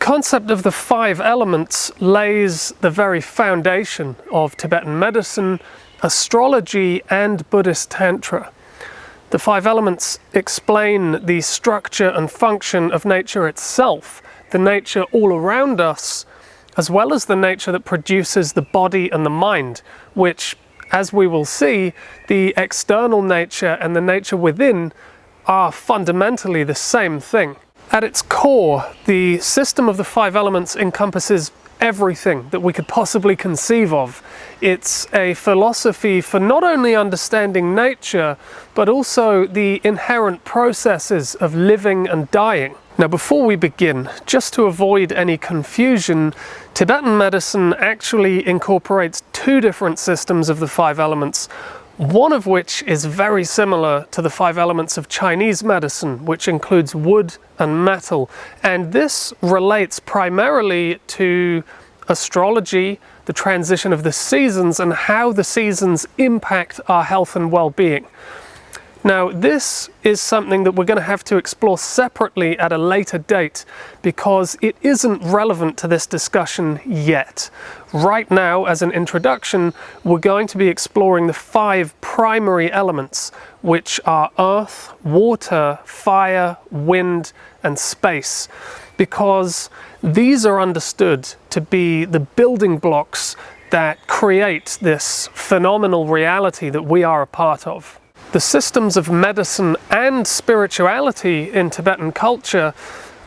concept of the five elements lays the very foundation of Tibetan medicine, astrology, and Buddhist Tantra. The five elements explain the structure and function of nature itself, the nature all around us, as well as the nature that produces the body and the mind, which, as we will see, the external nature and the nature within are fundamentally the same thing. At its core, the system of the five elements encompasses everything that we could possibly conceive of. It's a philosophy for not only understanding nature, but also the inherent processes of living and dying. Now, before we begin, just to avoid any confusion, Tibetan medicine actually incorporates two different systems of the five elements, one of which is very similar to the five elements of Chinese medicine, which includes wood and metal. And this relates primarily to astrology, the transition of the seasons, and how the seasons impact our health and well-being. Now, this is something that we're going to have to explore separately at a later date because it isn't relevant to this discussion yet. Right now, as an introduction, we're going to be exploring the five primary elements, which are earth, water, fire, wind, and space, because these are understood to be the building blocks that create this phenomenal reality that we are a part of. The systems of medicine and spirituality in Tibetan culture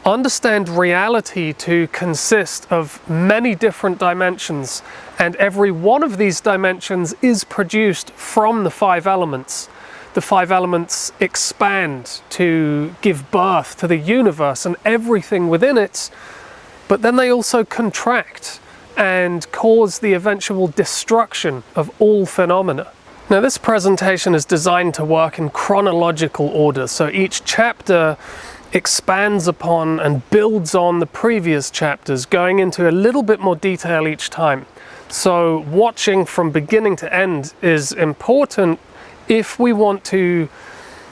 understand reality to consist of many different dimensions, and every one of these dimensions is produced from the five elements. The five elements expand to give birth to the universe and everything within it, but then they also contract and cause the eventual destruction of all phenomena. Now, this presentation is designed to work in chronological order, so each chapter expands upon and builds on the previous chapters, going into a little bit more detail each time. So watching from beginning to end is important if we want to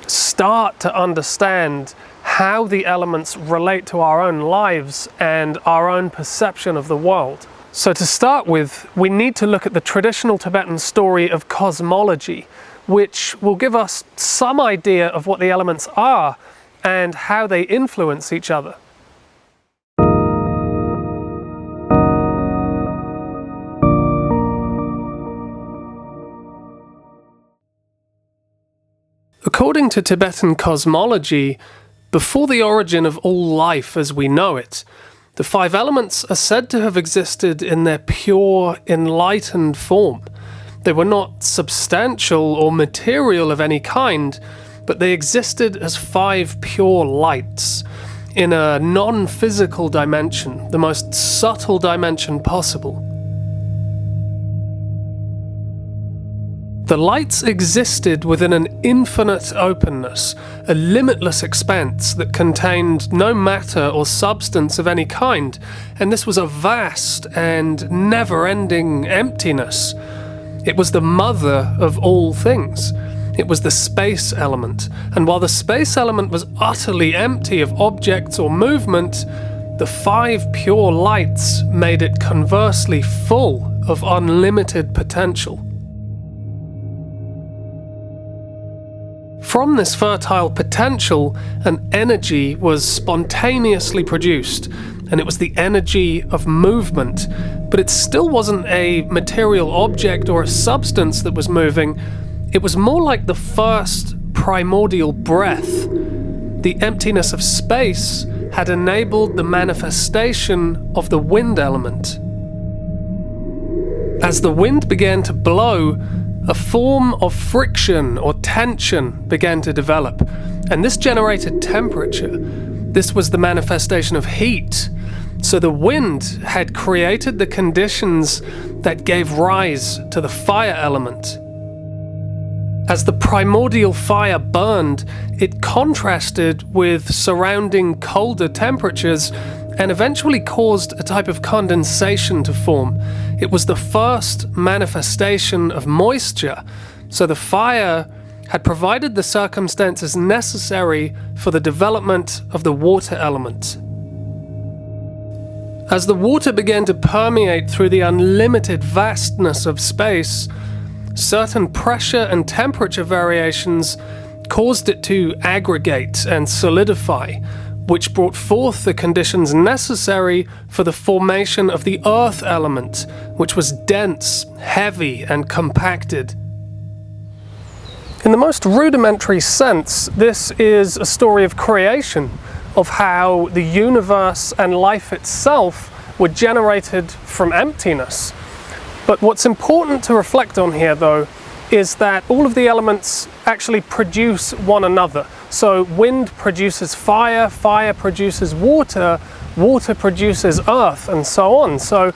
start to understand how the elements relate to our own lives and our own perception of the world. So to start with, we need to look at the traditional Tibetan story of cosmology, which will give us some idea of what the elements are and how they influence each other. According to Tibetan cosmology, before the origin of all life as we know it, the five elements are said to have existed in their pure, enlightened form. They were not substantial or material of any kind, but they existed as five pure lights in a non-physical dimension, the most subtle dimension possible. The lights existed within an infinite openness, a limitless expanse that contained no matter or substance of any kind, and this was a vast and never-ending emptiness. It was the mother of all things. It was the space element, and while the space element was utterly empty of objects or movement, the five pure lights made it conversely full of unlimited potential. From this fertile potential, an energy was spontaneously produced, and it was the energy of movement, but it still wasn't a material object or a substance that was moving. It was more like the first primordial breath. The emptiness of space had enabled the manifestation of the wind element. As the wind began to blow, a form of friction or tension began to develop, and this generated temperature. This was the manifestation of heat. So the wind had created the conditions that gave rise to the fire element. As the primordial fire burned, it contrasted with surrounding colder temperatures and eventually caused a type of condensation to form. It was the first manifestation of moisture, so the fire had provided the circumstances necessary for the development of the water element. As the water began to permeate through the unlimited vastness of space, certain pressure and temperature variations caused it to aggregate and solidify, which brought forth the conditions necessary for the formation of the earth element, which was dense, heavy, and compacted. In the most rudimentary sense, this is a story of creation, of how the universe and life itself were generated from emptiness. But what's important to reflect on here, though, is that all of the elements actually produce one another. So wind produces fire, fire produces water, water produces earth, and so on. So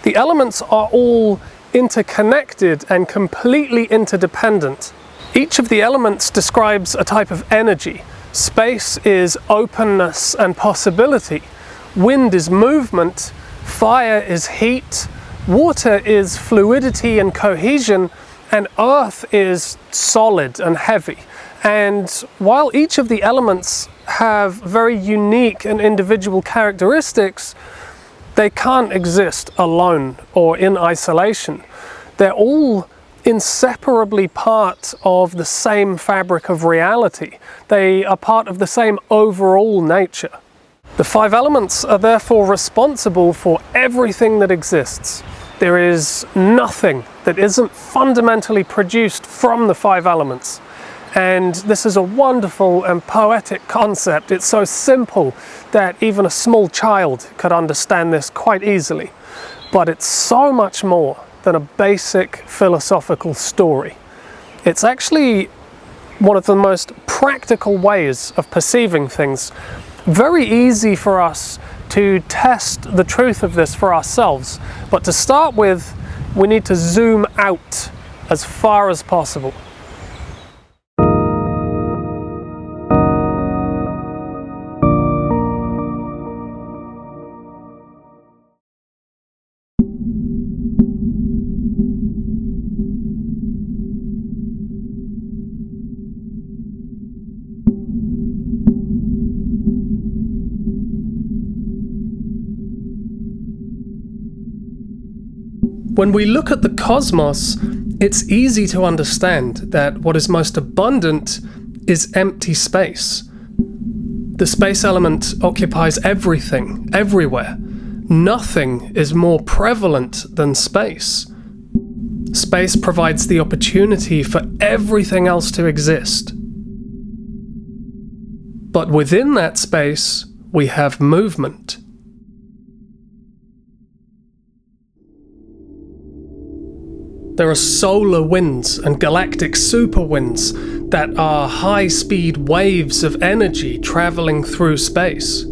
the elements are all interconnected and completely interdependent. Each of the elements describes a type of energy. Space is openness and possibility. Wind is movement. Fire is heat. Water is fluidity and cohesion. And earth is solid and heavy. And while each of the elements have very unique and individual characteristics, they can't exist alone or in isolation. They're all inseparably part of the same fabric of reality. They are part of the same overall nature. The five elements are therefore responsible for everything that exists. There is nothing that isn't fundamentally produced from the five elements. And this is a wonderful and poetic concept. It's so simple that even a small child could understand this quite easily. But it's so much more than a basic philosophical story. It's actually one of the most practical ways of perceiving things. Very easy for us to test the truth of this for ourselves. But to start with, we need to zoom out as far as possible. When we look at the cosmos, it's easy to understand that what is most abundant is empty space. The space element occupies everything, everywhere. Nothing is more prevalent than space. Space provides the opportunity for everything else to exist. But within that space, we have movement. There are solar winds and galactic super winds that are high-speed waves of energy traveling through space.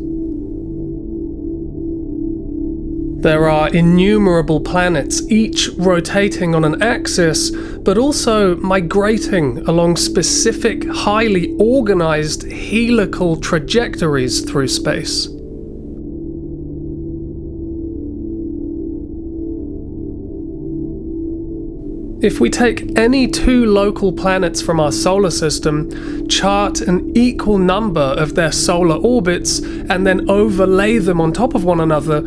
There are innumerable planets, each rotating on an axis, but also migrating along specific, highly organized helical trajectories through space. If we take any two local planets from our solar system, chart an equal number of their solar orbits, and then overlay them on top of one another,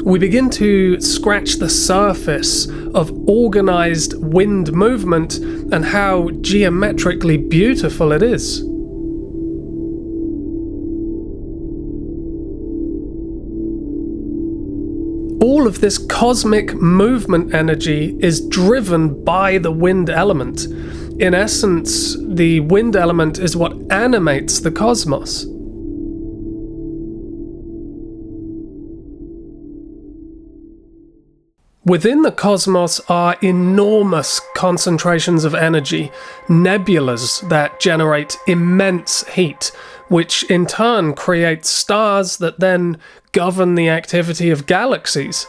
we begin to scratch the surface of organized wind movement and how geometrically beautiful it is. All of this cosmic movement energy is driven by the wind element. In essence, the wind element is what animates the cosmos. Within the cosmos are enormous concentrations of energy, nebulas that generate immense heat, which in turn creates stars that then govern the activity of galaxies.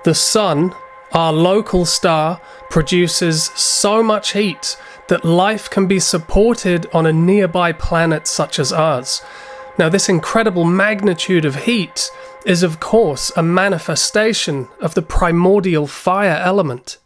The Sun, our local star, produces so much heat that life can be supported on a nearby planet such as ours. Now, this incredible magnitude of heat is, of course, a manifestation of the primordial fire element.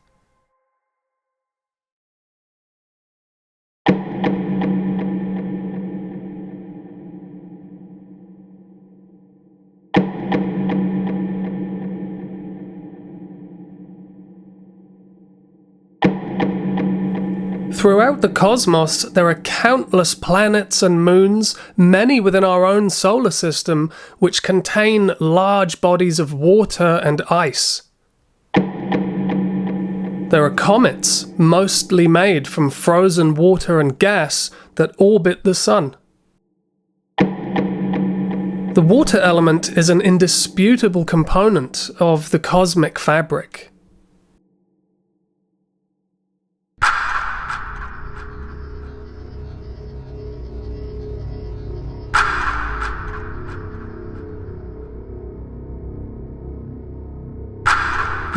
Throughout the cosmos, there are countless planets and moons, many within our own solar system, which contain large bodies of water and ice. There are comets, mostly made from frozen water and gas, that orbit the Sun. The water element is an indisputable component of the cosmic fabric.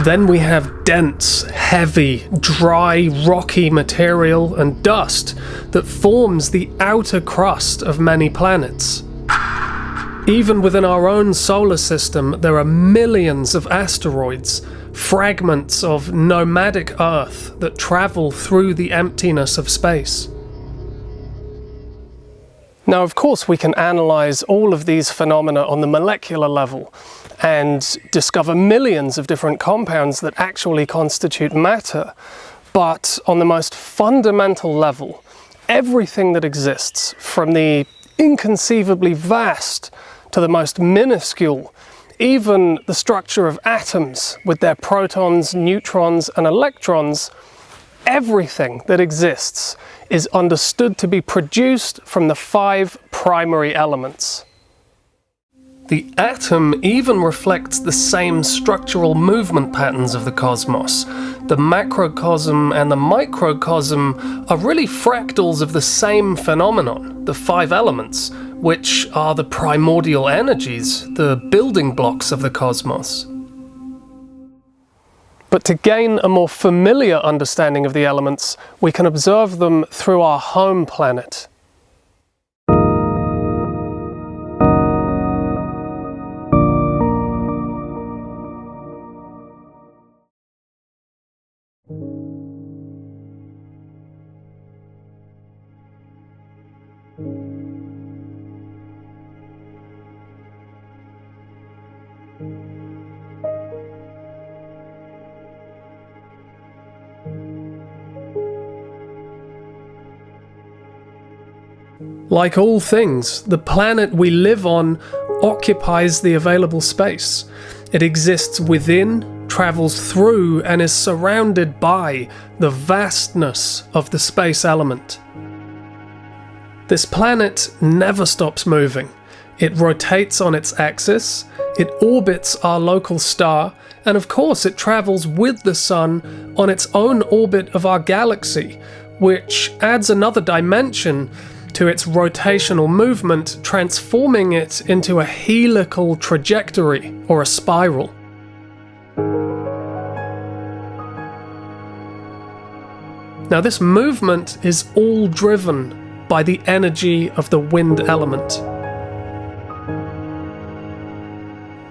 Then we have dense, heavy, dry, rocky material and dust that forms the outer crust of many planets. Even within our own solar system, there are millions of asteroids, fragments of nomadic Earth that travel through the emptiness of space. Now, of course, we can analyze all of these phenomena on the molecular level and discover millions of different compounds that actually constitute matter. But on the most fundamental level, everything that exists, from the inconceivably vast to the most minuscule, even the structure of atoms with their protons, neutrons, and electrons, everything that exists is understood to be produced from the 5 primary elements. The atom even reflects the same structural movement patterns of the cosmos. The macrocosm and the microcosm are really fractals of the same phenomenon, the 5 elements, which are the primordial energies, the building blocks of the cosmos. But to gain a more familiar understanding of the elements, we can observe them through our home planet. Like all things, the planet we live on occupies the available space. It exists within, travels through, and is surrounded by the vastness of the space element. This planet never stops moving. It rotates on its axis, it orbits our local star, and of course it travels with the Sun on its own orbit of our galaxy, which adds another dimension to its rotational movement, transforming it into a helical trajectory or a spiral. Now, this movement is all driven by the energy of the wind element.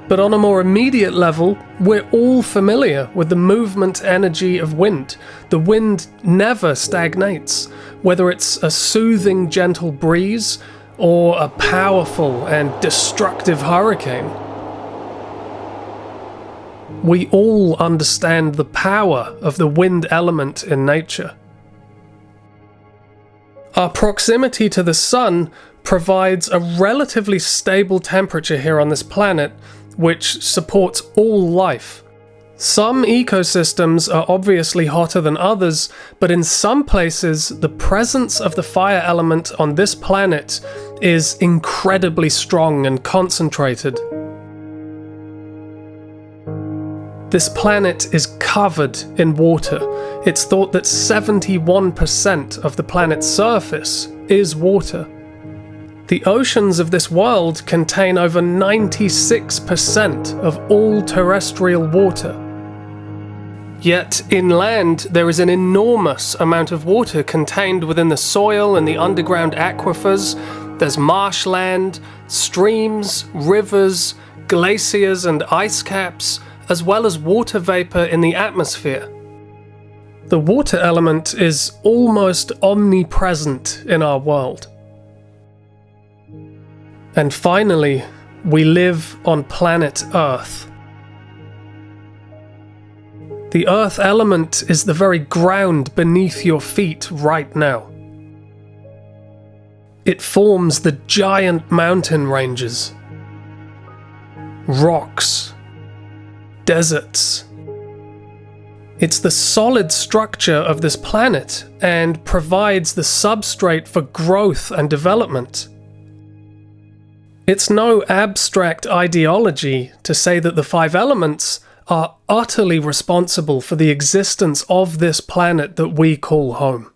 But on a more immediate level, we're all familiar with the movement energy of wind. The wind never stagnates, whether it's a soothing, gentle breeze or a powerful and destructive hurricane. We all understand the power of the wind element in nature. Our proximity to the Sun provides a relatively stable temperature here on this planet, which supports all life. Some ecosystems are obviously hotter than others, but in some places, the presence of the fire element on this planet is incredibly strong and concentrated. This planet is covered in water. It's thought that 71% of the planet's surface is water. The oceans of this world contain over 96% of all terrestrial water. Yet inland there is an enormous amount of water contained within the soil and the underground aquifers. There's marshland, streams, rivers, glaciers and ice caps, as well as water vapor in the atmosphere. The water element is almost omnipresent in our world. And finally, we live on planet Earth. The earth element is the very ground beneath your feet right now. It forms the giant mountain ranges, rocks, deserts. It's the solid structure of this planet and provides the substrate for growth and development. It's no abstract ideology to say that the five elements are utterly responsible for the existence of this planet that we call home.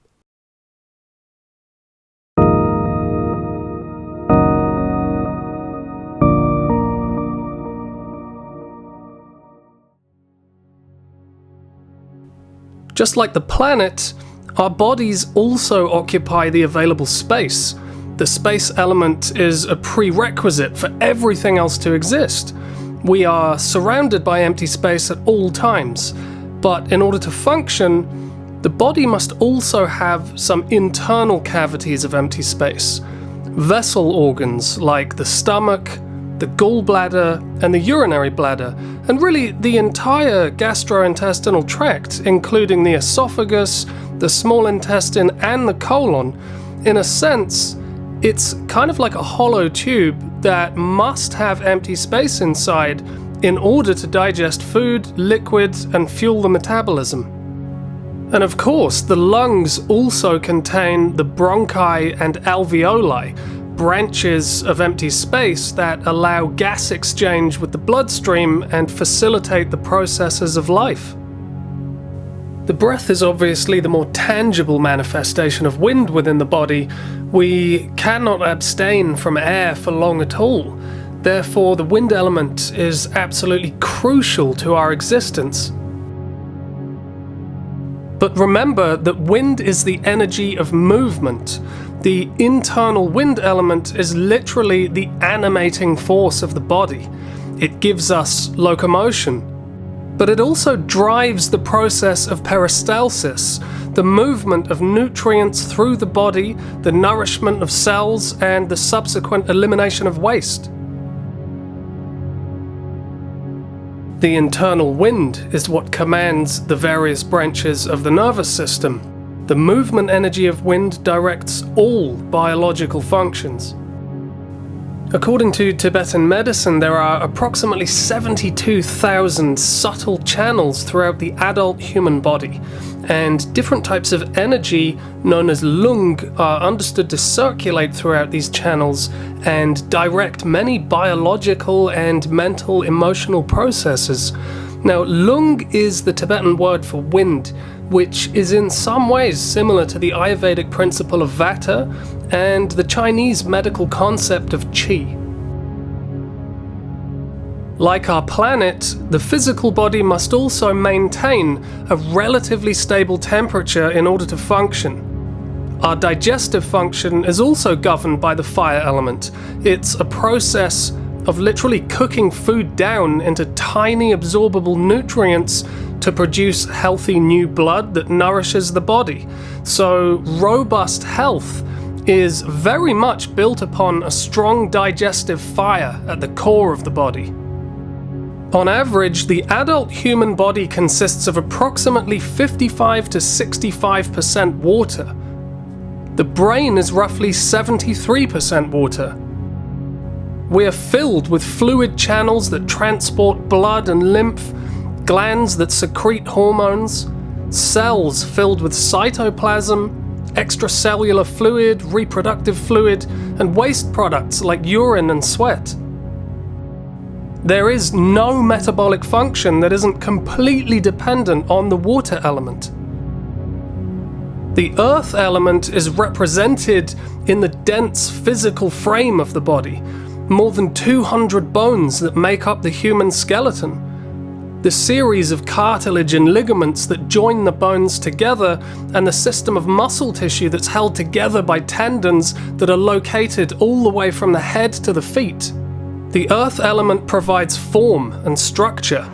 Just like the planet, our bodies also occupy the available space. The space element is a prerequisite for everything else to exist. We are surrounded by empty space at all times, but in order to function, the body must also have some internal cavities of empty space. Vessel organs like the stomach, the gallbladder, and the urinary bladder, and really the entire gastrointestinal tract, including the esophagus, the small intestine, and the colon. In a sense, it's kind of like a hollow tube that must have empty space inside in order to digest food, liquid, and fuel the metabolism. And of course, the lungs also contain the bronchi and alveoli, branches of empty space that allow gas exchange with the bloodstream and facilitate the processes of life. The breath is obviously the more tangible manifestation of wind within the body. We cannot abstain from air for long at all. Therefore, the wind element is absolutely crucial to our existence. But remember that wind is the energy of movement. The internal wind element is literally the animating force of the body. It gives us locomotion, but it also drives the process of peristalsis, the movement of nutrients through the body, the nourishment of cells, and the subsequent elimination of waste. The internal wind is what commands the various branches of the nervous system. The movement energy of wind directs all biological functions. According to Tibetan medicine, there are approximately 72,000 subtle channels throughout the adult human body, and different types of energy known as lung are understood to circulate throughout these channels and direct many biological and mental emotional processes. Now, lung is the Tibetan word for wind, which is in some ways similar to the Ayurvedic principle of vata and the Chinese medical concept of qi. Like our planet, the physical body must also maintain a relatively stable temperature in order to function. Our digestive function is also governed by the fire element. It's a process of literally cooking food down into tiny absorbable nutrients to produce healthy new blood that nourishes the body. So robust health is very much built upon a strong digestive fire at the core of the body. On average, the adult human body consists of approximately 55 to 65% water. The brain is roughly 73% water. We are filled with fluid channels that transport blood and lymph, glands that secrete hormones, cells filled with cytoplasm, extracellular fluid, reproductive fluid, and waste products like urine and sweat. There is no metabolic function that isn't completely dependent on the water element. The earth element is represented in the dense physical frame of the body, more than 200 bones that make up the human skeleton. The series of cartilage and ligaments that join the bones together, and the system of muscle tissue that's held together by tendons that are located all the way from the head to the feet. The earth element provides form and structure.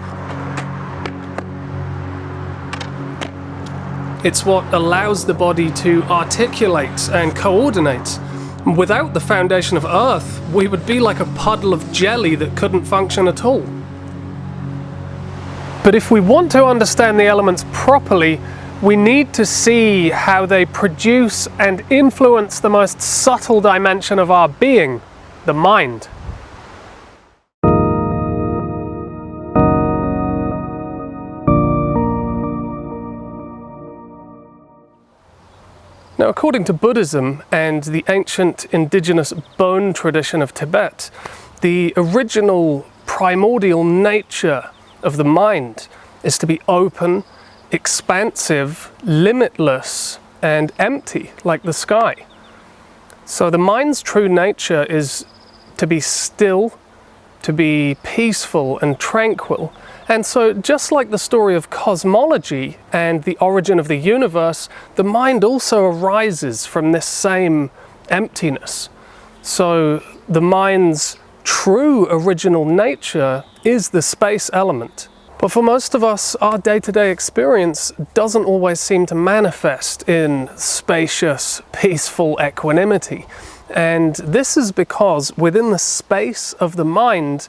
It's what allows the body to articulate and coordinate. Without the foundation of earth, we would be like a puddle of jelly that couldn't function at all. But if we want to understand the elements properly, we need to see how they produce and influence the most subtle dimension of our being, the mind. Now, according to Buddhism and the ancient indigenous bone tradition of Tibet, the original primordial nature of the mind is to be open, expansive, limitless, and empty, like the sky. So the mind's true nature is to be still, to be peaceful and tranquil. And so just like the story of cosmology and the origin of the universe, the mind also arises from this same emptiness. So the mind's true original nature is the space element. But for most of us, our day-to-day experience doesn't always seem to manifest in spacious, peaceful equanimity. And this is because within the space of the mind,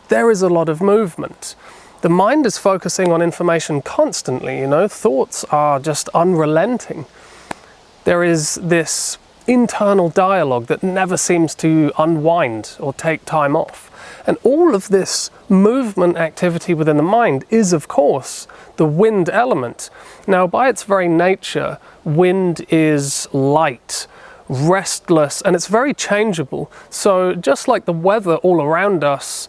there is a lot of movement. The mind is focusing on information constantly, thoughts are just unrelenting. There is this internal dialogue that never seems to unwind or take time off. And all of this movement activity within the mind is, of course, the wind element. Now, by its very nature, wind is light, restless, and it's very changeable. So just like the weather all around us,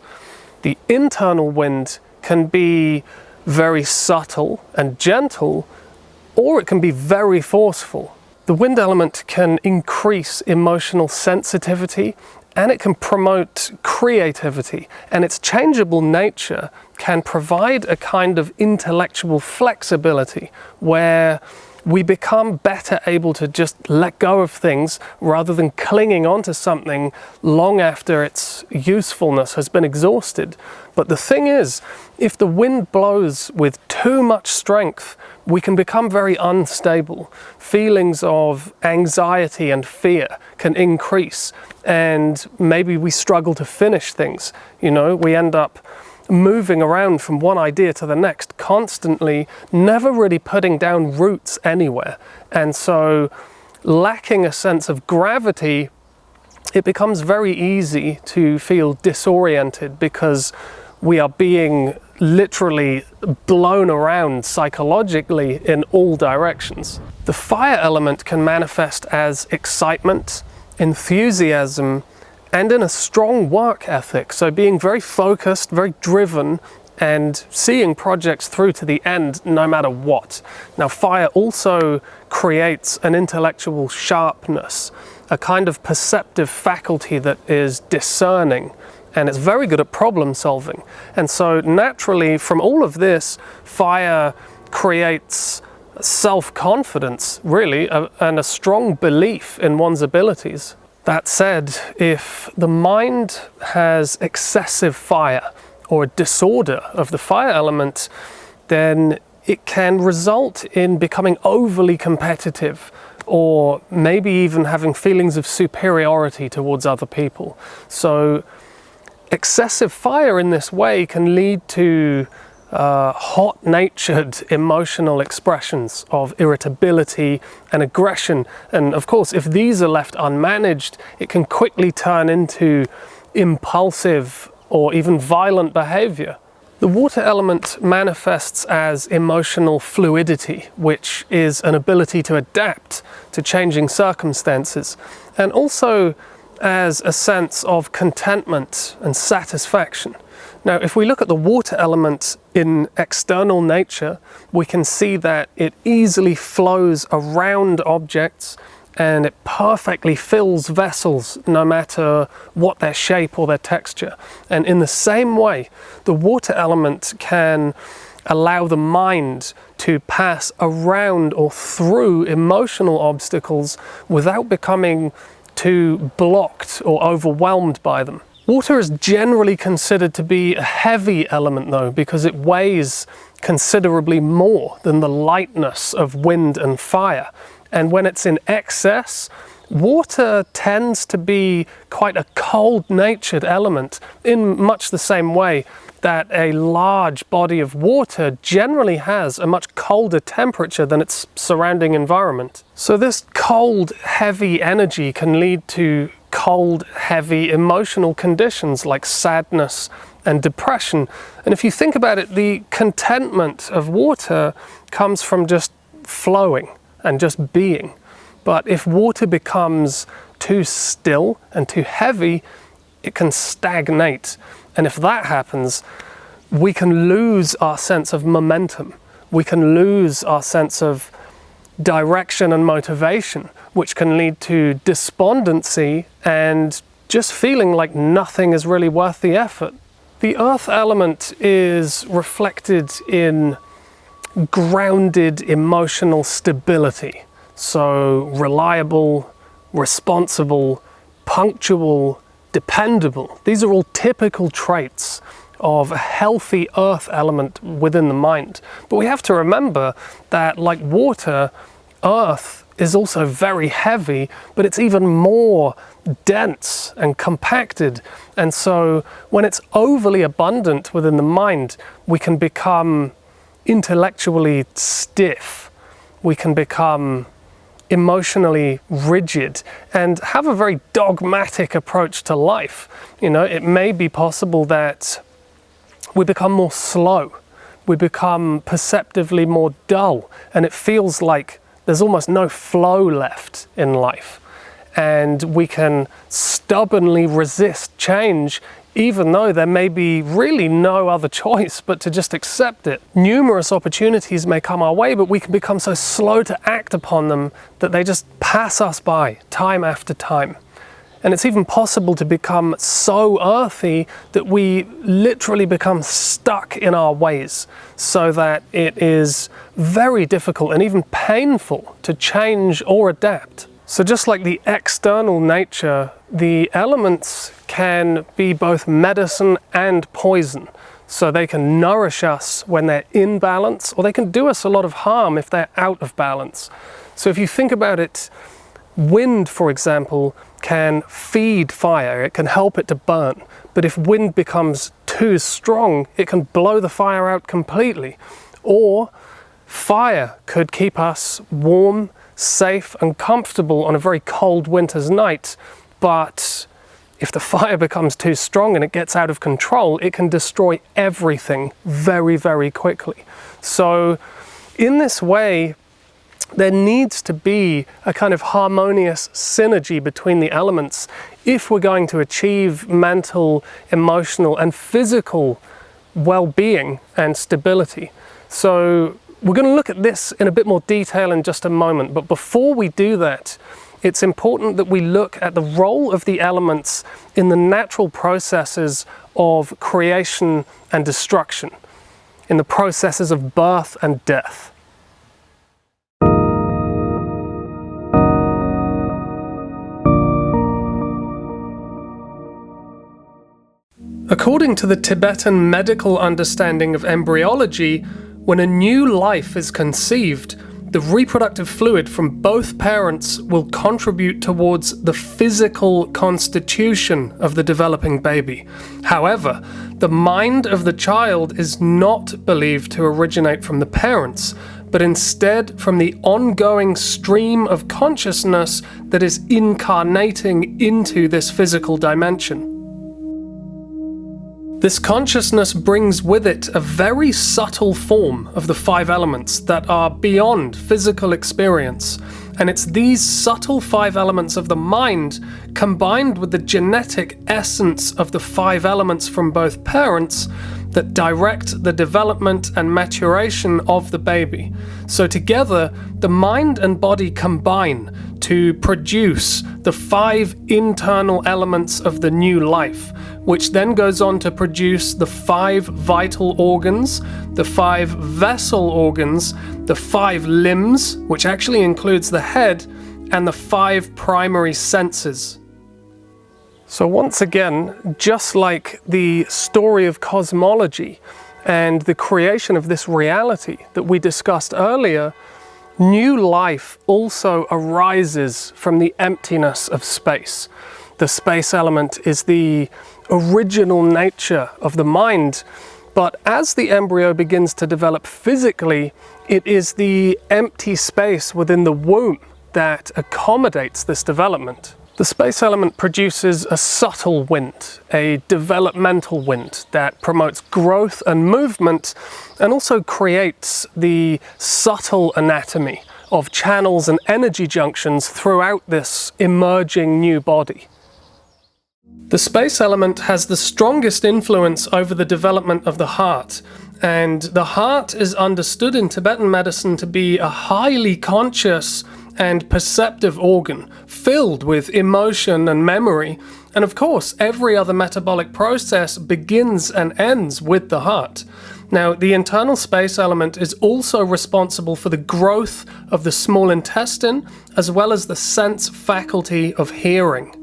the internal wind can be very subtle and gentle, or it can be very forceful. The wind element can increase emotional sensitivity, and it can promote creativity, and its changeable nature can provide a kind of intellectual flexibility where we become better able to just let go of things rather than clinging onto something long after its usefulness has been exhausted. But the thing is, if the wind blows with too much strength, we can become very unstable. Feelings of anxiety and fear can increase, and maybe we struggle to finish things. We end up moving around from one idea to the next constantly, never really putting down roots anywhere. And so, lacking a sense of gravity, it becomes very easy to feel disoriented because we are being literally blown around psychologically in all directions. The fire element can manifest as excitement, enthusiasm, and in a strong work ethic. So being very focused, very driven, and seeing projects through to the end no matter what. Now, fire also creates an intellectual sharpness, a kind of perceptive faculty that is discerning, and it's very good at problem solving. And so naturally, from all of this, fire creates self-confidence, really, and a strong belief in one's abilities. That said, if the mind has excessive fire or a disorder of the fire element, then it can result in becoming overly competitive or maybe even having feelings of superiority towards other people. So excessive fire in this way can lead to hot-natured emotional expressions of irritability and aggression. And of course, if these are left unmanaged, it can quickly turn into impulsive or even violent behavior. The water element manifests as emotional fluidity, which is an ability to adapt to changing circumstances, and also as a sense of contentment and satisfaction. Now, if we look at the water element in external nature, we can see that it easily flows around objects and it perfectly fills vessels no matter what their shape or their texture. And in the same way, the water element can allow the mind to pass around or through emotional obstacles without becoming too blocked or overwhelmed by them. Water is generally considered to be a heavy element though, because it weighs considerably more than the lightness of wind and fire. And when it's in excess, water tends to be quite a cold-natured element in much the same way that a large body of water generally has a much colder temperature than its surrounding environment. So this cold, heavy energy can lead to cold, heavy emotional conditions like sadness and depression. And if you think about it, the contentment of water comes from just flowing and just being. But if water becomes too still and too heavy, it can stagnate. And if that happens, we can lose our sense of momentum. We can lose our sense of direction and motivation, which can lead to despondency and just feeling like nothing is really worth the effort. The earth element is reflected in grounded emotional stability. So reliable, responsible, punctual, dependable. These are all typical traits of a healthy earth element within the mind. But we have to remember that, like water, earth is also very heavy, but it's even more dense and compacted. And so when it's overly abundant within the mind, we can become intellectually stiff. We can become emotionally rigid and have a very dogmatic approach to life. You know, it may be possible that we become more slow, we become perceptively more dull, and it feels like there's almost no flow left in life. And we can stubbornly resist change, even though there may be really no other choice but to just accept it. Numerous opportunities may come our way, but we can become so slow to act upon them that they just pass us by time after time. And it's even possible to become so earthy that we literally become stuck in our ways, so that it is very difficult and even painful to change or adapt. So just like the external nature, the elements can be both medicine and poison. So they can nourish us when they're in balance, or they can do us a lot of harm if they're out of balance. So if you think about it, wind, for example, can feed fire, it can help it to burn. But if wind becomes too strong, it can blow the fire out completely. Or fire could keep us warm, safe and comfortable on a very cold winter's night. But if the fire becomes too strong and it gets out of control, it can destroy everything very, very quickly. So in this way, there needs to be a kind of harmonious synergy between the elements if we're going to achieve mental, emotional, and physical well-being and stability. So we're going to look at this in a bit more detail in just a moment, but before we do that, it's important that we look at the role of the elements in the natural processes of creation and destruction, in the processes of birth and death. According to the Tibetan medical understanding of embryology, when a new life is conceived, the reproductive fluid from both parents will contribute towards the physical constitution of the developing baby. However, the mind of the child is not believed to originate from the parents, but instead from the ongoing stream of consciousness that is incarnating into this physical dimension. This consciousness brings with it a very subtle form of the five elements that are beyond physical experience. And it's these subtle five elements of the mind, combined with the genetic essence of the five elements from both parents, that direct the development and maturation of the baby. So together, the mind and body combine to produce the five internal elements of the new life, which then goes on to produce the five vital organs, the five vessel organs, the five limbs, which actually includes the head, and the five primary senses. So once again, just like the story of cosmology and the creation of this reality that we discussed earlier, New life also arises from the emptiness of space. The space element is the original nature of the mind, but as the embryo begins to develop physically, it is the empty space within the womb that accommodates this development. The space element produces a subtle wind, a developmental wind that promotes growth and movement, and also creates the subtle anatomy of channels and energy junctions throughout this emerging new body. The space element has the strongest influence over the development of the heart, and the heart is understood in Tibetan medicine to be a highly conscious and perceptive organ, filled with emotion and memory, and of course every other metabolic process begins and ends with the heart. Now, the internal space element is also responsible for the growth of the small intestine, as well as the sense faculty of hearing.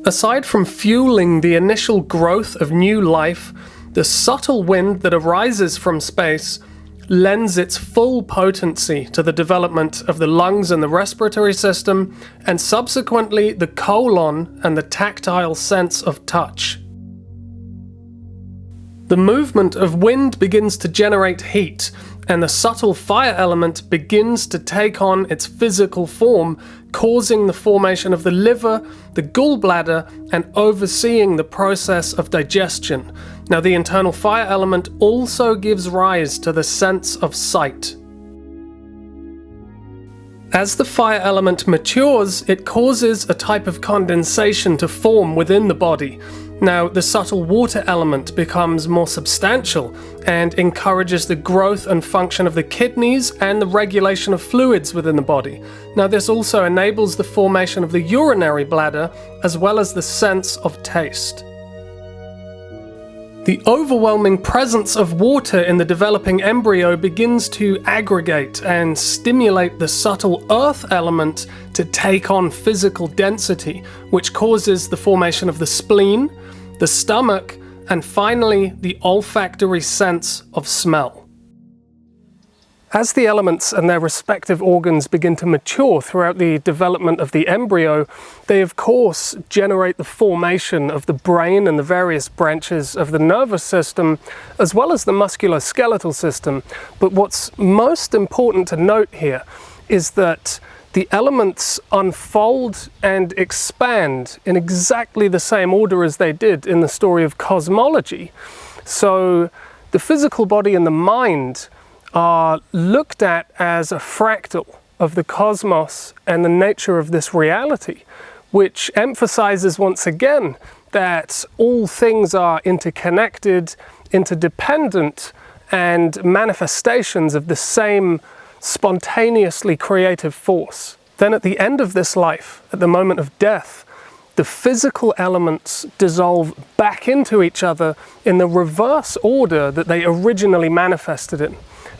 Aside from fueling the initial growth of new life, the subtle wind that arises from space lends its full potency to the development of the lungs and the respiratory system, and subsequently the colon and the tactile sense of touch. The movement of wind begins to generate heat, and the subtle fire element begins to take on its physical form, causing the formation of the liver, the gallbladder, and overseeing the process of digestion. Now, the internal fire element also gives rise to the sense of sight. As the fire element matures, it causes a type of condensation to form within the body. Now, the subtle water element becomes more substantial and encourages the growth and function of the kidneys and the regulation of fluids within the body. Now, this also enables the formation of the urinary bladder as well as the sense of taste. The overwhelming presence of water in the developing embryo begins to aggregate and stimulate the subtle earth element to take on physical density, which causes the formation of the spleen, the stomach, and finally the olfactory sense of smell. As the elements and their respective organs begin to mature throughout the development of the embryo, they of course generate the formation of the brain and the various branches of the nervous system, as well as the musculoskeletal system. But what's most important to note here is that the elements unfold and expand in exactly the same order as they did in the story of cosmology. So the physical body and the mind are looked at as a fractal of the cosmos and the nature of this reality, which emphasizes once again that all things are interconnected, interdependent, and manifestations of the same spontaneously creative force. Then at the end of this life, at the moment of death, the physical elements dissolve back into each other in the reverse order that they originally manifested in.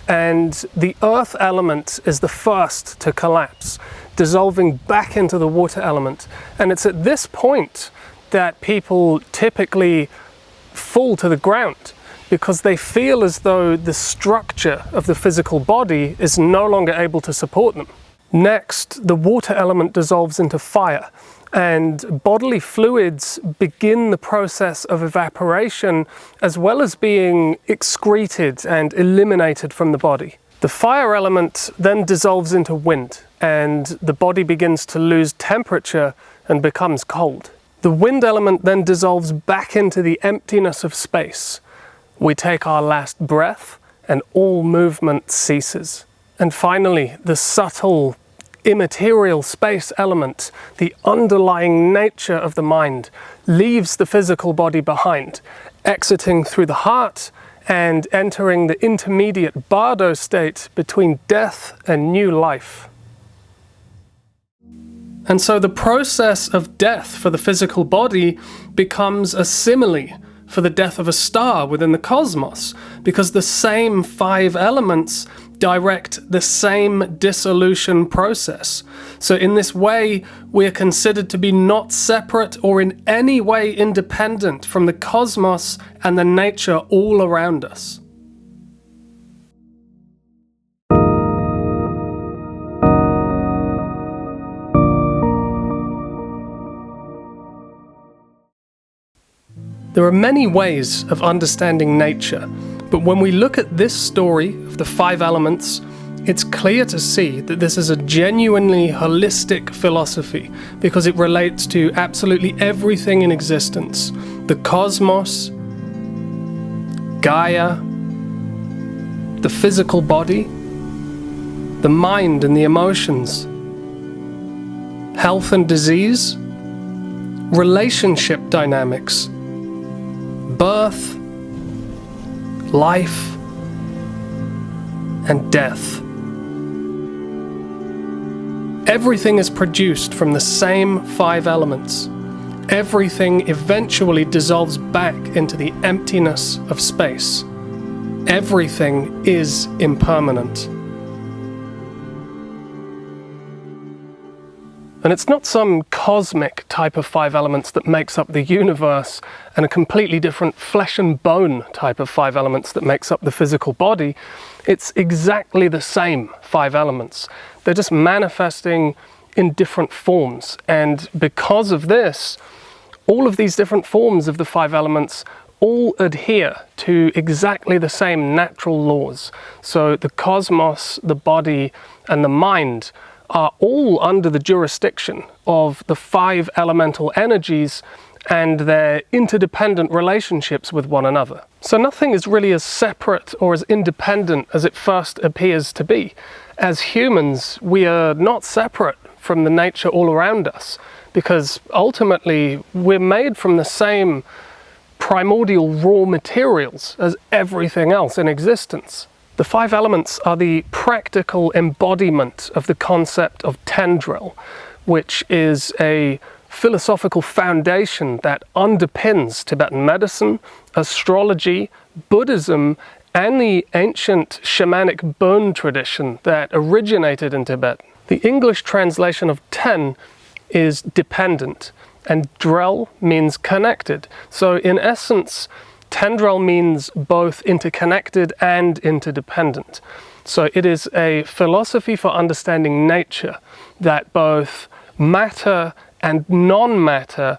And the earth element is the first to collapse, dissolving back into the water element. And it's at this point that people typically fall to the ground, because they feel as though the structure of the physical body is no longer able to support them. Next, the water element dissolves into fire, and bodily fluids begin the process of evaporation, as well as being excreted and eliminated from the body. The fire element then dissolves into wind, and the body begins to lose temperature and becomes cold. The wind element then dissolves back into the emptiness of space. We take our last breath, and all movement ceases. And finally, the subtle immaterial space element, the underlying nature of the mind, leaves the physical body behind, exiting through the heart and entering the intermediate bardo state between death and new life. And so the process of death for the physical body becomes a simile for the death of a star within the cosmos, because the same 5 elements direct the same dissolution process. So in this way, we are considered to be not separate or in any way independent from the cosmos and the nature all around us. There are many ways of understanding nature, but when we look at this story of the 5 elements, it's clear to see that this is a genuinely holistic philosophy because it relates to absolutely everything in existence. The cosmos, Gaia, the physical body, the mind and the emotions, health and disease, relationship dynamics, birth, life, and death. Everything is produced from the same 5 elements. Everything eventually dissolves back into the emptiness of space. Everything is impermanent. And it's not some cosmic type of 5 elements that makes up the universe and a completely different flesh and bone type of 5 elements that makes up the physical body. It's exactly the same 5 elements. They're just manifesting in different forms. And because of this, all of these different forms of the 5 elements all adhere to exactly the same natural laws. So the cosmos, the body, and the mind are all under the jurisdiction of the 5 elemental energies and their interdependent relationships with one another. So nothing is really as separate or as independent as it first appears to be. As humans, we are not separate from the nature all around us because ultimately we're made from the same primordial raw materials as everything else in existence. The 5 elements are the practical embodiment of the concept of tendril, which is a philosophical foundation that underpins Tibetan medicine, astrology, Buddhism, and the ancient shamanic bone tradition that originated in Tibet. The English translation of ten is dependent, and drel means connected. So in essence, tendril means both interconnected and interdependent. So it is a philosophy for understanding nature that both matter and non-matter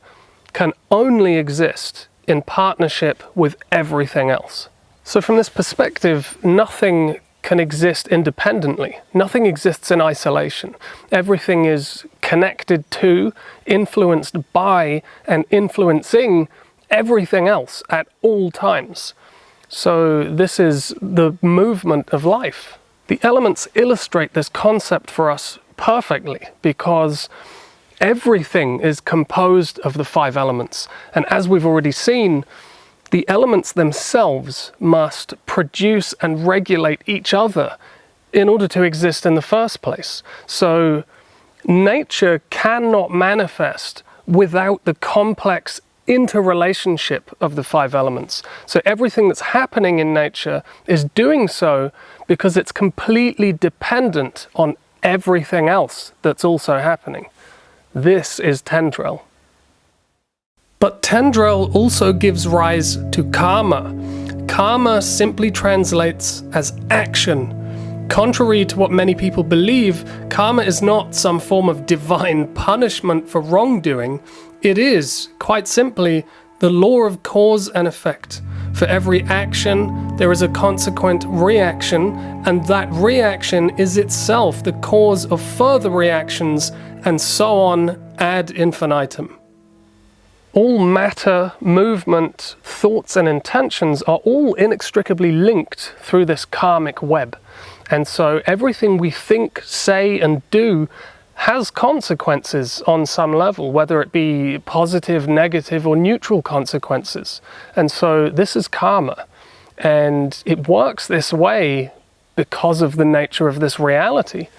can only exist in partnership with everything else. So from this perspective, nothing can exist independently. Nothing exists in isolation. Everything is connected to, influenced by, and influencing everything else at all times. So this is the movement of life. The elements illustrate this concept for us perfectly because everything is composed of the 5 elements. And as we've already seen, the elements themselves must produce and regulate each other in order to exist in the first place. So nature cannot manifest without the complex interrelationship of the 5 elements. So everything that's happening in nature is doing so because it's completely dependent on everything else that's also happening. This is tendril. But tendril also gives rise to karma. Karma simply translates as action. Contrary to what many people believe, karma is not some form of divine punishment for wrongdoing. It is, quite simply, the law of cause and effect. For every action, there is a consequent reaction, and that reaction is itself the cause of further reactions, and so on ad infinitum. All matter, movement, thoughts, and intentions are all inextricably linked through this karmic web. And so everything we think, say, and do has consequences on some level, whether it be positive, negative, or neutral consequences. And so this is karma. And it works this way because of the nature of this reality,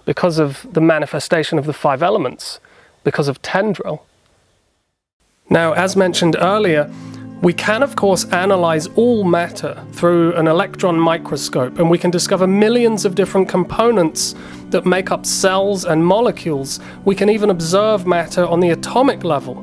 because of the manifestation of the 5 elements, because of tendril. Now, as mentioned earlier, we can of course analyze all matter through an electron microscope, and we can discover millions of different components that make up cells and molecules. We can even observe matter on the atomic level.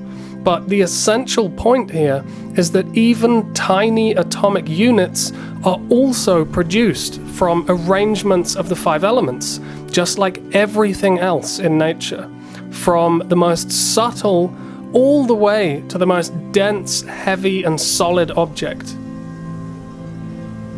But the essential point here is that even tiny atomic units are also produced from arrangements of the 5 elements, just like everything else in nature. From the most subtle all the way to the most dense, heavy, and solid object.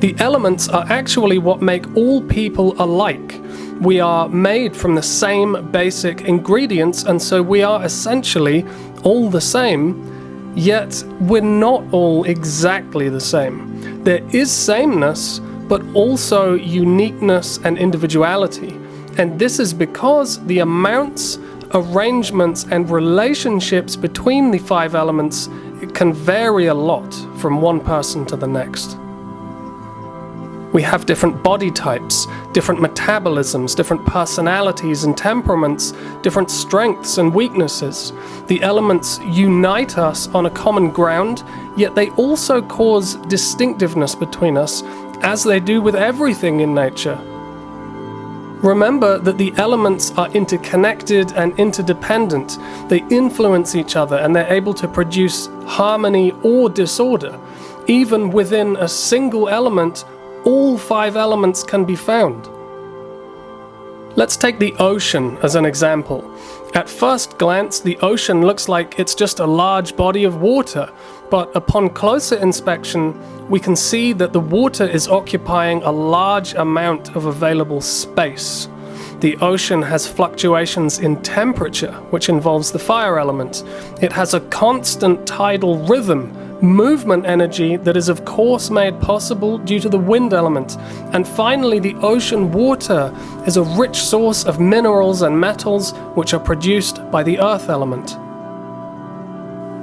The elements are actually what make all people alike. We are made from the same basic ingredients, and so we are essentially all the same, yet we're not all exactly the same. There is sameness, but also uniqueness and individuality. And this is because the amounts, arrangements, and relationships between the 5 elements can vary a lot from one person to the next. We have different body types, different metabolisms, different personalities and temperaments, different strengths and weaknesses. The elements unite us on a common ground, yet they also cause distinctiveness between us, as they do with everything in nature. Remember that the elements are interconnected and interdependent. They influence each other and they're able to produce harmony or disorder. Even within a single element, all 5 elements can be found. Let's take the ocean as an example. At first glance, the ocean looks like it's just a large body of water, but upon closer inspection, we can see that the water is occupying a large amount of available space. The ocean has fluctuations in temperature, which involves the fire element. It has a constant tidal rhythm, movement energy that is of course made possible due to the wind element. And finally, the ocean water is a rich source of minerals and metals which are produced by the earth element.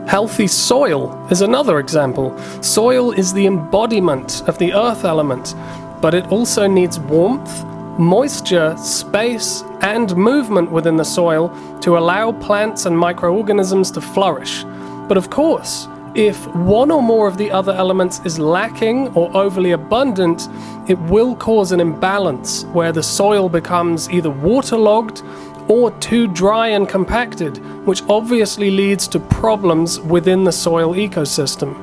Healthy soil is another example. Soil is the embodiment of the earth element, but it also needs warmth, moisture, space, and movement within the soil to allow plants and microorganisms to flourish. But of course, if one or more of the other elements is lacking or overly abundant, it will cause an imbalance where the soil becomes either waterlogged or too dry and compacted, which obviously leads to problems within the soil ecosystem.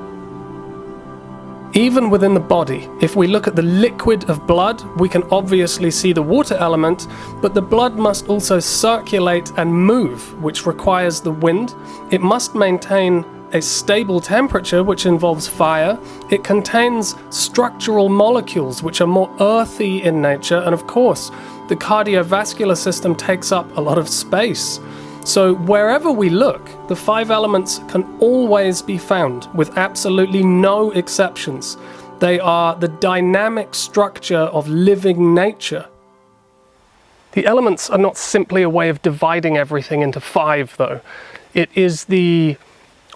Even within the body, if we look at the liquid of blood, we can obviously see the water element, but the blood must also circulate and move, which requires the wind. It must maintain a stable temperature, which involves fire. It contains structural molecules, which are more earthy in nature, and of course, the cardiovascular system takes up a lot of space. So wherever we look, the 5 elements can always be found, with absolutely no exceptions. They are the dynamic structure of living nature. The elements are not simply a way of dividing everything into 5, though. It is the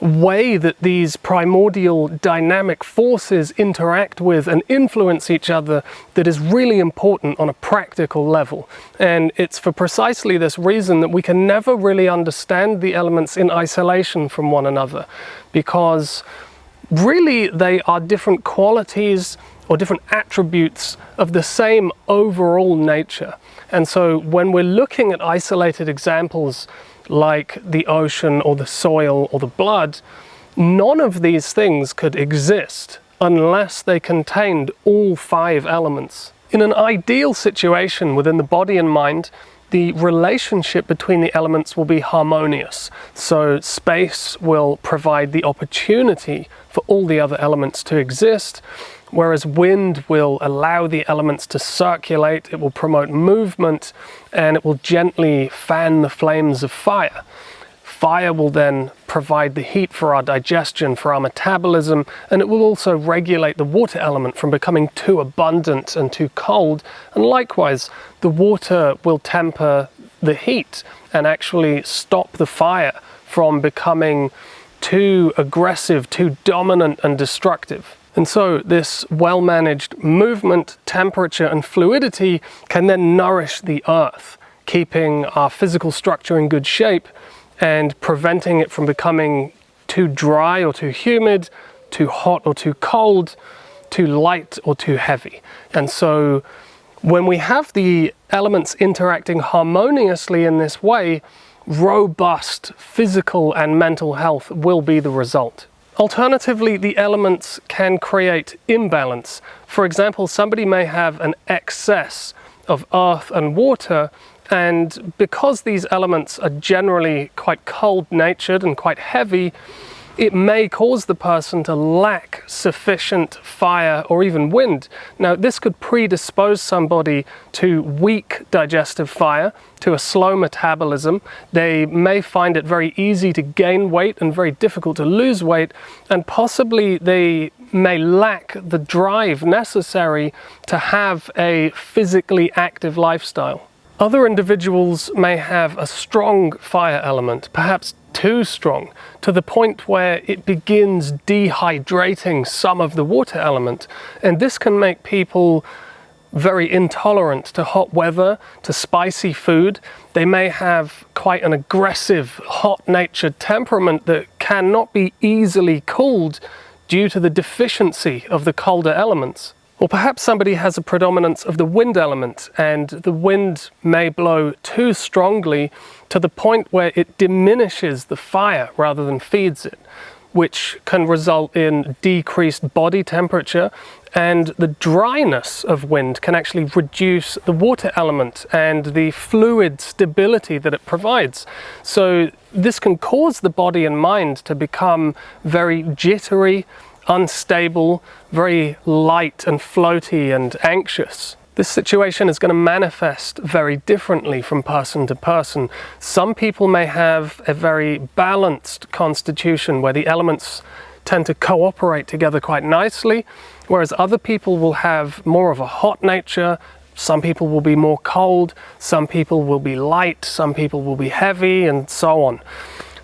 way that these primordial dynamic forces interact with and influence each other that is really important on a practical level. And it's for precisely this reason that we can never really understand the elements in isolation from one another, because really they are different qualities or different attributes of the same overall nature. And so when we're looking at isolated examples like the ocean or the soil or the blood, none of these things could exist unless they contained all 5 elements. In an ideal situation within the body and mind, the relationship between the elements will be harmonious. So space will provide the opportunity for all the other elements to exist, whereas wind will allow the elements to circulate, it will promote movement, and it will gently fan the flames of fire. Fire will then provide the heat for our digestion, for our metabolism, and it will also regulate the water element from becoming too abundant and too cold. And likewise, the water will temper the heat and actually stop the fire from becoming too aggressive, too dominant and destructive. And so this well-managed movement, temperature, and fluidity can then nourish the earth, keeping our physical structure in good shape and preventing it from becoming too dry or too humid, too hot or too cold, too light or too heavy. And so when we have the elements interacting harmoniously in this way, robust physical and mental health will be the result. Alternatively, the elements can create imbalance. For example, somebody may have an excess of earth and water And because these elements are generally quite cold-natured and quite heavy, it may cause the person to lack sufficient fire or even wind. Now, this could predispose somebody to weak digestive fire, to a slow metabolism. They may find it very easy to gain weight and very difficult to lose weight, and possibly they may lack the drive necessary to have a physically active lifestyle. Other individuals may have a strong fire element, perhaps too strong, to the point where it begins dehydrating some of the water element. And this can make people very intolerant to hot weather, to spicy food. They may have quite an aggressive, hot-natured temperament that cannot be easily cooled due to the deficiency of the colder elements. Or perhaps somebody has a predominance of the wind element, and the wind may blow too strongly to the point where it diminishes the fire rather than feeds it, which can result in decreased body temperature, and the dryness of wind can actually reduce the water element and the fluid stability that it provides. So this can cause the body and mind to become very jittery, unstable, very light and floaty and anxious. This situation is going to manifest very differently from person to person. Some people may have a very balanced constitution where the elements tend to cooperate together quite nicely, whereas other people will have more of a hot nature. Some people will be more cold, some people will be light, some people will be heavy, and so on.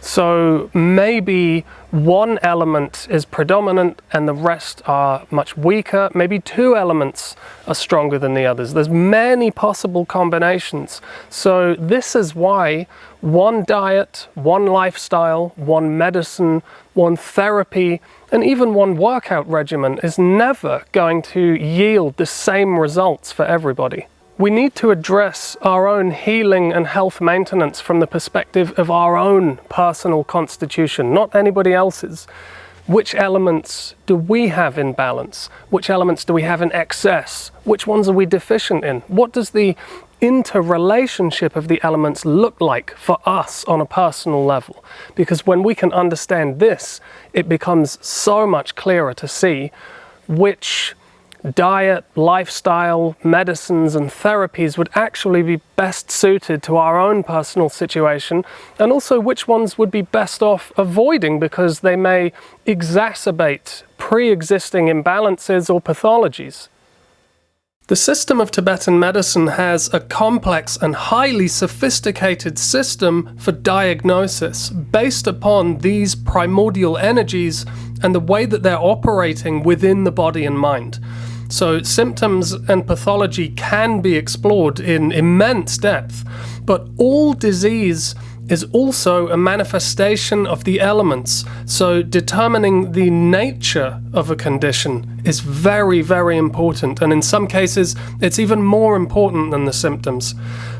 So maybe one element is predominant and the rest are much weaker. Maybe two elements are stronger than the others. There's many possible combinations. So this is why one diet, one lifestyle, one medicine, one therapy, and even one workout regimen is never going to yield the same results for everybody. We need to address our own healing and health maintenance from the perspective of our own personal constitution, not anybody else's. Which elements do we have in balance? Which elements do we have in excess? Which ones are we deficient in? What does the interrelationship of the elements look like for us on a personal level? Because when we can understand this, it becomes so much clearer to see which diet, lifestyle, medicines and therapies would actually be best suited to our own personal situation, and also which ones would be best off avoiding because they may exacerbate pre-existing imbalances or pathologies. The system of Tibetan medicine has a complex and highly sophisticated system for diagnosis based upon these primordial energies and the way that they're operating within the body and mind. So symptoms and pathology can be explored in immense depth, but all disease is also a manifestation of the elements. So determining the nature of a condition is very, very important. And in some cases, it's even more important than the symptoms.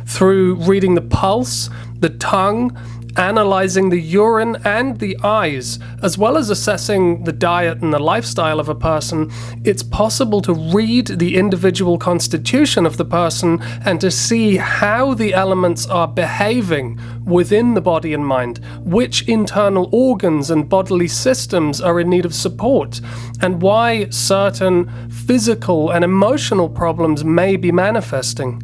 Through reading the pulse, the tongue, analyzing the urine and the eyes, as well as assessing the diet and the lifestyle of a person, it's possible to read the individual constitution of the person and to see how the elements are behaving within the body and mind, which internal organs and bodily systems are in need of support, and why certain physical and emotional problems may be manifesting.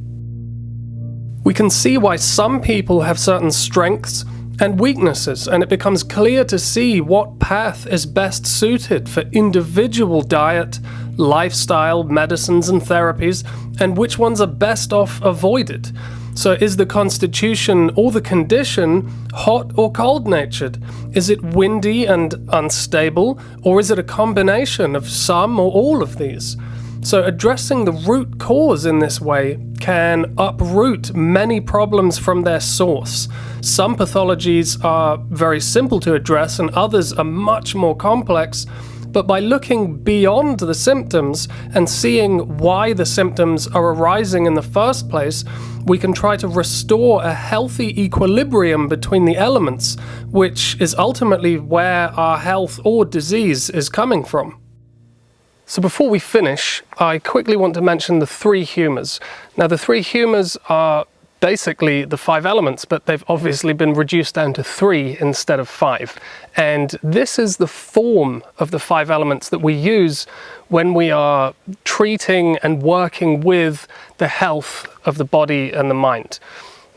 We can see why some people have certain strengths and weaknesses, and it becomes clear to see what path is best suited for individual diet, lifestyle, medicines and therapies, and which ones are best off avoided. So is the constitution or the condition hot or cold-natured? Is it windy and unstable, or is it a combination of some or all of these? So addressing the root cause in this way can uproot many problems from their source. Some pathologies are very simple to address and others are much more complex, but by looking beyond the symptoms and seeing why the symptoms are arising in the first place, we can try to restore a healthy equilibrium between the elements, which is ultimately where our health or disease is coming from. So before we finish, I quickly want to mention the three humours. Now the three humours are basically the 5 elements, but they've obviously been reduced down to 3 instead of 5. And this is the form of the 5 elements that we use when we are treating and working with the health of the body and the mind.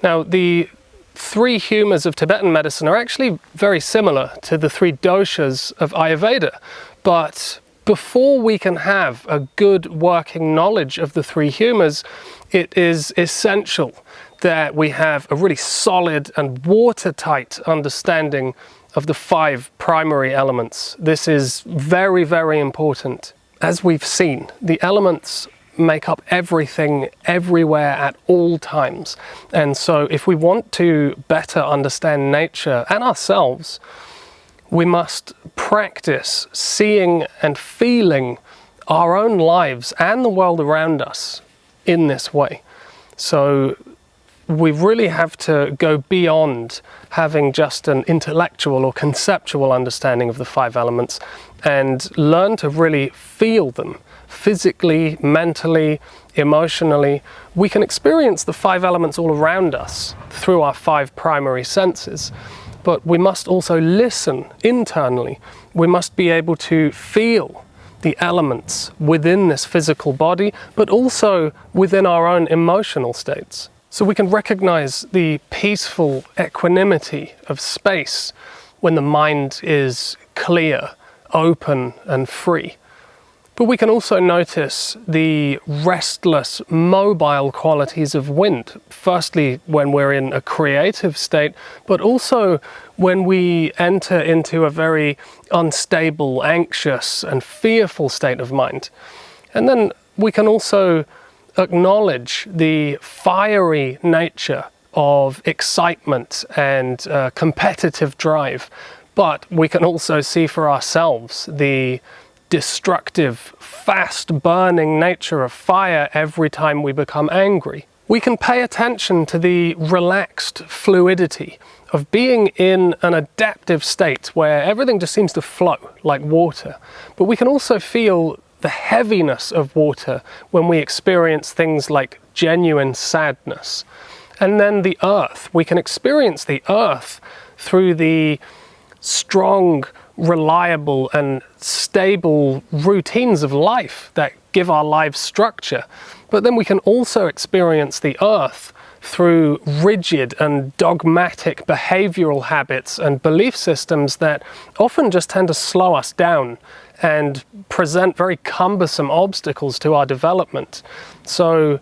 Now, the 3 humas of Tibetan medicine are actually very similar to the 3 doshas of Ayurveda, but before we can have a good working knowledge of the 3 humas, it is essential that we have a really solid and watertight understanding of the 5 primary elements. This is very, very important. As we've seen, the elements make up everything, everywhere, at all times. And so if we want to better understand nature and ourselves, we must practice seeing and feeling our own lives and the world around us in this way. So we really have to go beyond having just an intellectual or conceptual understanding of the 5 elements and learn to really feel them physically, mentally, emotionally. We can experience the 5 elements all around us through our 5 primary senses, but we must also listen internally. We must be able to feel the elements within this physical body, but also within our own emotional states. So we can recognize the peaceful equanimity of space when the mind is clear, open, and free. But we can also notice the restless, mobile qualities of wind. Firstly, when we're in a creative state, but also when we enter into a very unstable, anxious, and fearful state of mind. And then we can also acknowledge the fiery nature of excitement and competitive drive, but we can also see for ourselves the destructive, fast-burning nature of fire every time we become angry. We can pay attention to the relaxed fluidity of being in an adaptive state where everything just seems to flow like water, but we can also feel the heaviness of water when we experience things like genuine sadness. And then the earth, we can experience the earth through the strong, reliable and stable routines of life that give our lives structure. But then we can also experience the earth through rigid and dogmatic behavioral habits and belief systems that often just tend to slow us down and present very cumbersome obstacles to our development. So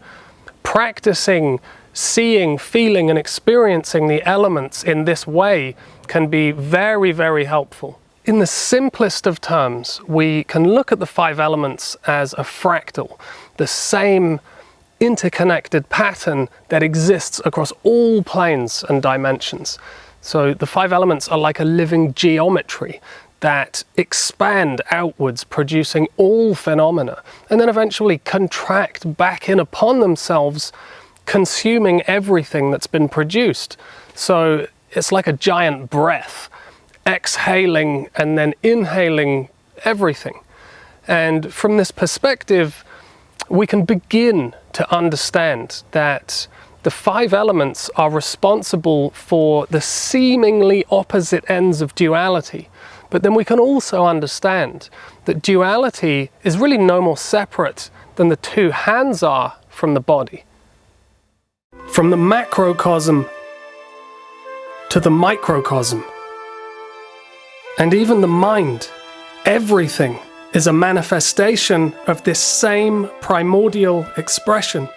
practicing seeing, feeling and experiencing the elements in this way can be very, very helpful. In the simplest of terms, we can look at the 5 elements as a fractal, the same interconnected pattern that exists across all planes and dimensions. So the 5 elements are like a living geometry that expand outwards, producing all phenomena, and then eventually contract back in upon themselves, consuming everything that's been produced. So it's like a giant breath, exhaling and then inhaling everything. And from this perspective, we can begin to understand that the 5 elements are responsible for the seemingly opposite ends of duality. But then we can also understand that duality is really no more separate than the 2 hands are from the body. From the macrocosm to the microcosm, and even the mind, everything is a manifestation of this same primordial expression.